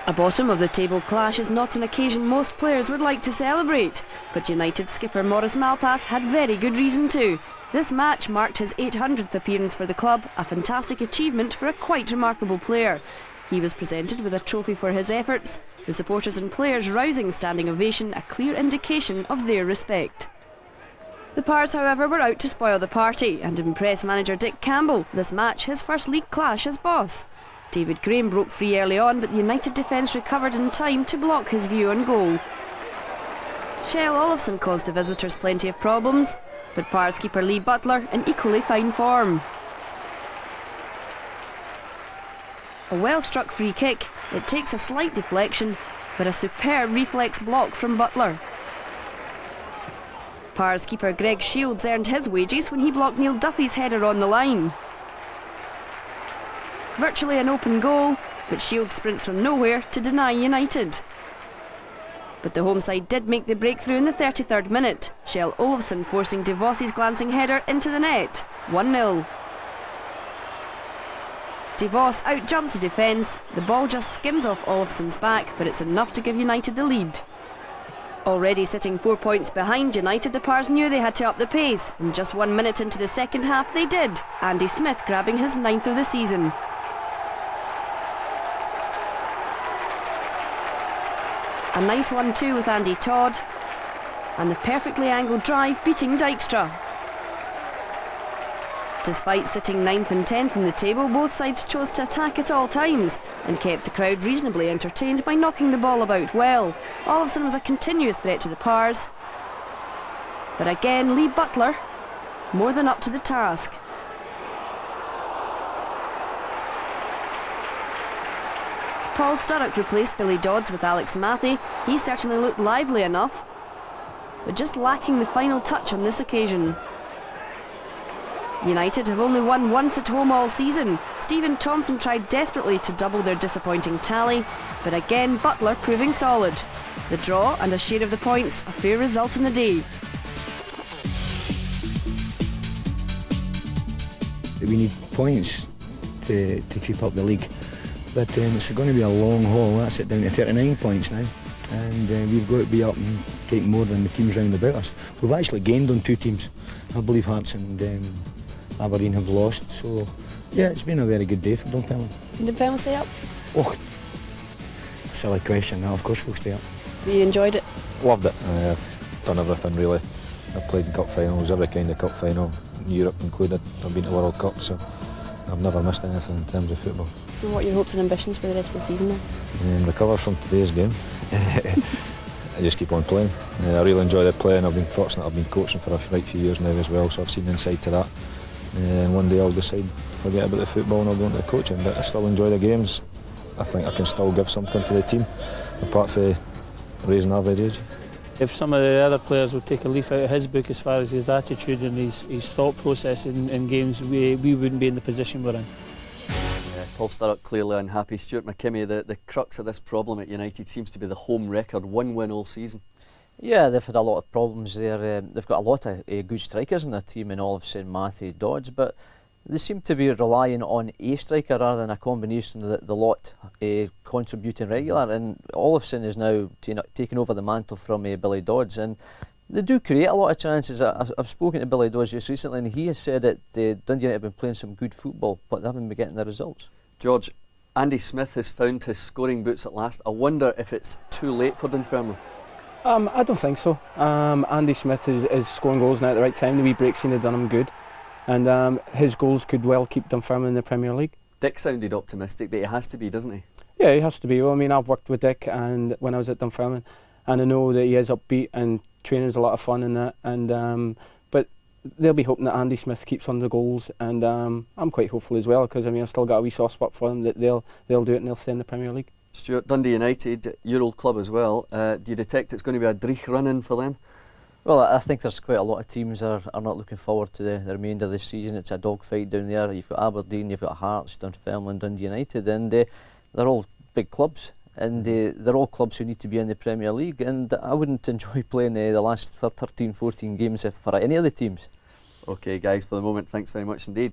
A bottom of the table clash is not an occasion most players would like to celebrate, but United skipper Maurice Malpass had very good reason to. This match marked his 800th appearance for the club, a fantastic achievement for a quite remarkable player. He was presented with a trophy for his efforts, the supporters and players rousing standing ovation, a clear indication of their respect. The Pars, however, were out to spoil the party and impress manager Dick Campbell, this match his first league clash as boss. David Graham broke free early on, but the United defence recovered in time to block his view on goal. Shell Olofsson caused the visitors plenty of problems, but Pars keeper Lee Butler in equally fine form. A well-struck free kick, it takes a slight deflection, but a superb reflex block from Butler. Pars keeper Greg Shields earned his wages when he blocked Neil Duffy's header on the line. Virtually an open goal, but Shields sprints from nowhere to deny United. But the home side did make the breakthrough in the 33rd minute, Shell Olofsson forcing De Voss's glancing header into the net, 1-0. De Voss outjumps the defence, the ball just skims off Olofsson's back, but it's enough to give United the lead. Already sitting 4 points behind United, the Pars knew they had to up the pace, and just 1 minute into the second half they did, Andy Smith grabbing his 9th of the season. A nice 1-2 with Andy Todd, and the perfectly angled drive beating Dijkstra. Despite sitting 9th and 10th in the table, both sides chose to attack at all times and kept the crowd reasonably entertained by knocking the ball about well. Olofsson was a continuous threat to the Pars, but again Lee Butler more than up to the task. Paul Sturrock replaced Billy Dodds with Alex Matthey. He certainly looked lively enough, but just lacking the final touch on this occasion. United have only won once at home all season. Stephen Thompson tried desperately to double their disappointing tally, but again Butler proving solid. The draw and a share of the points, a fair result in the day. We need points to keep up the league. But it's going to be a long haul. That's it down to 39 points now, and we've got to be up and take more than the teams round about us. We've actually gained on 2 teams. I believe Hearts and Aberdeen have lost, so yeah, it's been a very good day for Dunfermline. Did Dunfermline stay up? Oh, silly question. Of course we'll stay up. You enjoyed it? Loved it. I've done everything really. I've played in cup finals, every kind of cup final, Europe included. I've been to World Cup, so I've never missed anything in terms of football. So what are your hopes and ambitions for the rest of the season then? Recover from today's game. I just keep on playing. I really enjoy the playing. I've been fortunate, I've been coaching for a right few years now as well, so I've seen the inside to that. And one day I'll decide to forget about the football and I'll go into the coaching, but I still enjoy the games. I think I can still give something to the team, apart from raising average age. If some of the other players would take a leaf out of his book as far as his attitude and his thought process in games, we wouldn't be in the position we're in. Paul Sturrock clearly unhappy. Stuart McKimmie, the crux of this problem at United seems to be the home record, 1 win all season. Yeah, they've had a lot of problems there. They've got a lot of good strikers in their team in Olofsson, Matthey, Dodds, but they seem to be relying on a striker rather than a combination of the lot contributing regular. And Olofsson is now taking over the mantle from Billy Dodds, and they do create a lot of chances. I've spoken to Billy Dodds just recently, and he has said that Dundee United have been playing some good football, but they haven't been getting the results. George, Andy Smith has found his scoring boots at last. I wonder if it's too late for Dunfermline. I don't think so. Andy Smith is scoring goals now at the right time. The wee breaks seem to have done him good, and his goals could well keep Dunfermline in the Premier League. Dick sounded optimistic, but he has to be, doesn't he? Yeah, he has to be. Well, I mean, I've worked with Dick and when I was at Dunfermline, and I know that he is upbeat and training's a lot of fun and that. And but they'll be hoping that Andy Smith keeps on the goals, and I'm quite hopeful as well, because I mean I've still got a wee soft spot for them that they'll do it and they'll stay in the Premier League. Stuart, Dundee United, your old club as well. Do you detect it's going to be a dreich run-in for them? Well, I think there's quite a lot of teams that are not looking forward to the remainder of this season. It's a dogfight down there. You've got Aberdeen, you've got Hearts, Dunfermline, Dundee United, and they're all big clubs, and they're all clubs who need to be in the Premier League, and I wouldn't enjoy playing the last 13, 14 games for any of the teams. OK guys, for the moment, thanks very much indeed.